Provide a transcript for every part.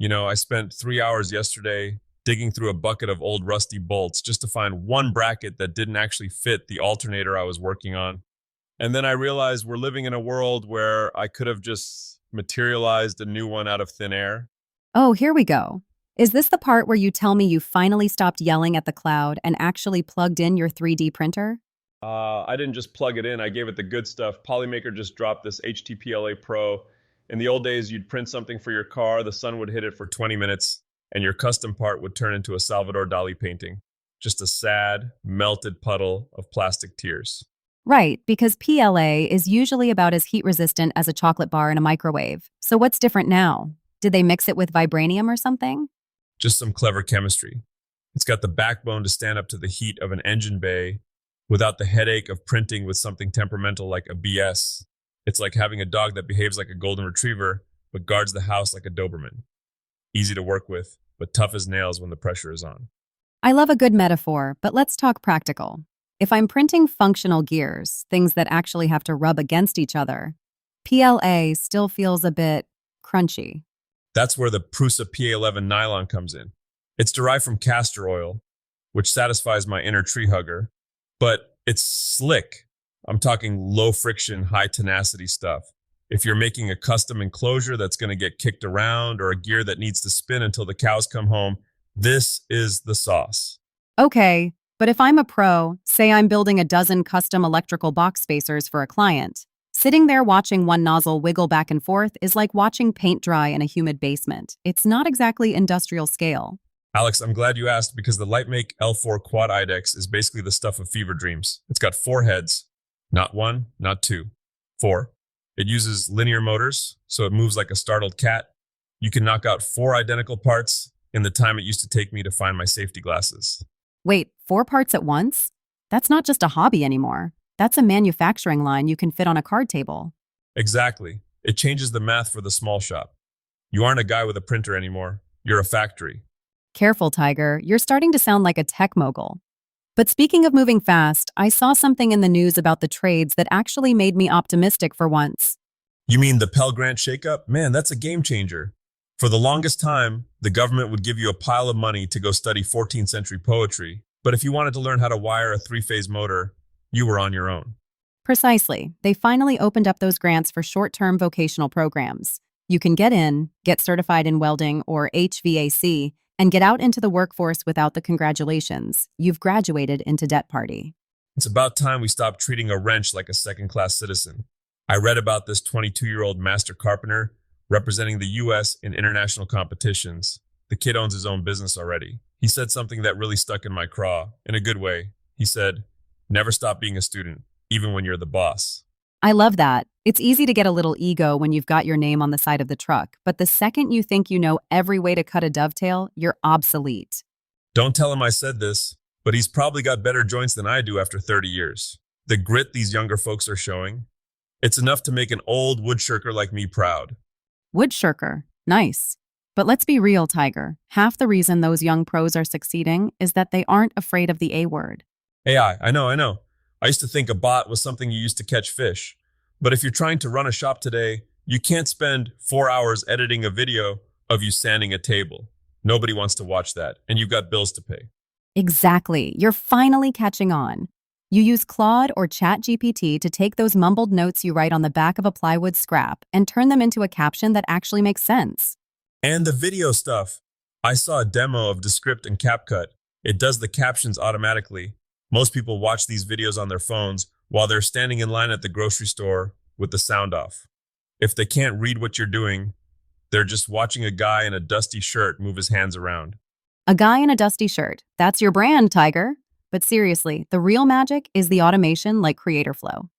I spent 3 hours yesterday digging through a bucket of old rusty bolts just to find one bracket that didn't actually fit the alternator I was working on. And then I realized we're living in a world where I could have just materialized a new one out of thin air. Oh, here we go. Is this the part where you tell me you finally stopped yelling at the cloud and actually plugged in your 3D printer? I didn't just plug it in, I gave it the good stuff. Polymaker just dropped this HT-PLA Pro. In the old days, you'd print something for your car, the sun would hit it for 20 minutes, and your custom part would turn into a Salvador Dali painting. Just a sad, melted puddle of plastic tears. Right, because PLA is usually about as heat resistant as a chocolate bar in a microwave. So what's different now? Did they mix it with vibranium or something? Just some clever chemistry. It's got the backbone to stand up to the heat of an engine bay without the headache of printing with something temperamental like a BS. It's like having a dog that behaves like a golden retriever but guards the house like a Doberman. Easy to work with, but tough as nails when the pressure is on. I love a good metaphor, but let's talk practical. If I'm printing functional gears, things that actually have to rub against each other, PLA still feels a bit crunchy. That's where the Prusa PA11 nylon comes in. It's derived from castor oil, which satisfies my inner tree hugger, but it's slick. I'm talking low friction, high tenacity stuff. If you're making a custom enclosure that's going to get kicked around or a gear that needs to spin until the cows come home, this is the sauce. Okay, but if I'm a pro, say I'm building a dozen custom electrical box spacers for a client, sitting there watching one nozzle wiggle back and forth is like watching paint dry in a humid basement. It's not exactly industrial scale. Alex, I'm glad you asked because the Lightmake L4 Quad IDEX is basically the stuff of fever dreams. It's got 4 heads, not 1, not 2, 4. It uses linear motors, so it moves like a startled cat. You can knock out 4 identical parts in the time it used to take me to find my safety glasses. Wait, 4 parts at once? That's not just a hobby anymore. That's a manufacturing line you can fit on a card table. Exactly. It changes the math for the small shop. You aren't a guy with a printer anymore. You're a factory. Careful, Tiger. You're starting to sound like a tech mogul. But speaking of moving fast, I saw something in the news about the trades that actually made me optimistic for once. You mean the Pell Grant shakeup? Man, that's a game changer. For the longest time, the government would give you a pile of money to go study 14th century poetry. But if you wanted to learn how to wire a 3-phase motor, you were on your own. Precisely. They finally opened up those grants for short-term vocational programs. You can get in, get certified in welding or HVAC, and get out into the workforce without the congratulations. You've graduated into debt party. It's about time we stopped treating a wrench like a second-class citizen. I read about this 22-year-old master carpenter representing the U.S. in international competitions. The kid owns his own business already. He said something that really stuck in my craw, in a good way. He said, "Never stop being a student, even when you're the boss." I love that. It's easy to get a little ego when you've got your name on the side of the truck, but the second you think you know every way to cut a dovetail, you're obsolete. Don't tell him I said this, but he's probably got better joints than I do after 30 years. The grit these younger folks are showing, it's enough to make an old woodshirker like me proud. Woodshirker. Nice. But let's be real, Tiger. Half the reason those young pros are succeeding is that they aren't afraid of the A word. AI, I know. I used to think a bot was something you used to catch fish. But if you're trying to run a shop today, you can't spend 4 hours editing a video of you sanding a table. Nobody wants to watch that, and you've got bills to pay. Exactly. You're finally catching on. You use Claude or ChatGPT to take those mumbled notes you write on the back of a plywood scrap and turn them into a caption that actually makes sense. And the video stuff. I saw a demo of Descript and CapCut. It does the captions automatically. Most people watch these videos on their phones while they're standing in line at the grocery store with the sound off. If they can't read what you're doing, they're just watching a guy in a dusty shirt move his hands around. A guy in a dusty shirt. That's your brand, Tiger. But seriously, the real magic is the automation like Creator Flow.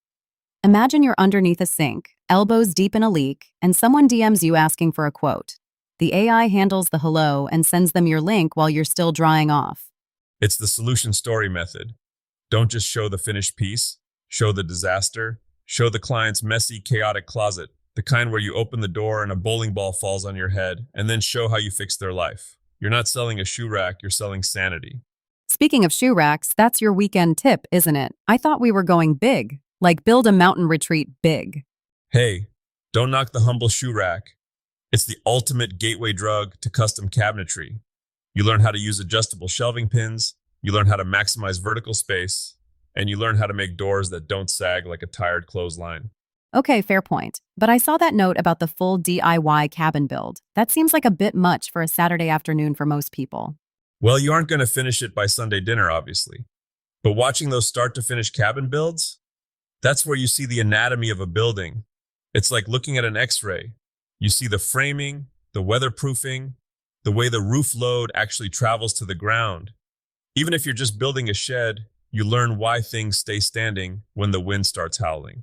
Imagine you're underneath a sink, elbows deep in a leak, and someone DMs you asking for a quote. The AI handles the hello and sends them your link while you're still drying off. It's the solution story method. Don't just show the finished piece, show the disaster, show the client's messy, chaotic closet, the kind where you open the door and a bowling ball falls on your head, and then show how you fix their life. You're not selling a shoe rack, you're selling sanity. Speaking of shoe racks, that's your weekend tip, isn't it? I thought we were going big, like build a mountain retreat big. Hey, don't knock the humble shoe rack. It's the ultimate gateway drug to custom cabinetry. You learn how to use adjustable shelving pins, you learn how to maximize vertical space, and you learn how to make doors that don't sag like a tired clothesline. Okay, fair point. But I saw that note about the full DIY cabin build. That seems like a bit much for a Saturday afternoon for most people. Well, you aren't going to finish it by Sunday dinner, obviously. But watching those start to finish cabin builds, that's where you see the anatomy of a building. It's like looking at an x-ray. You see the framing, the weatherproofing, the way the roof load actually travels to the ground. Even if you're just building a shed, you learn why things stay standing when the wind starts howling.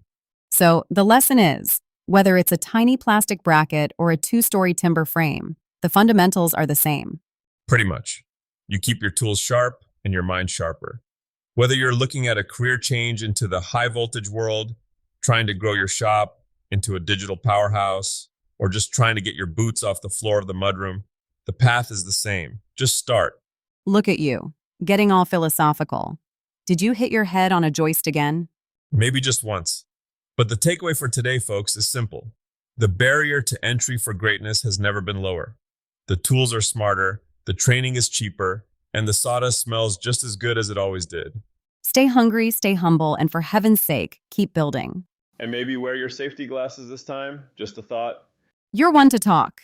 So the lesson is, whether it's a tiny plastic bracket or a two-story timber frame, the fundamentals are the same. Pretty much. You keep your tools sharp and your mind sharper. Whether you're looking at a career change into the high voltage world, trying to grow your shop into a digital powerhouse, or just trying to get your boots off the floor of the mudroom, the path is the same. Just start. Look at you, getting all philosophical. Did you hit your head on a joist again? Maybe just once. But the takeaway for today, folks, is simple. The barrier to entry for greatness has never been lower. The tools are smarter, the training is cheaper, and the sawdust smells just as good as it always did. Stay hungry, stay humble, and for heaven's sake, keep building. And maybe wear your safety glasses this time. Just a thought. You're one to talk.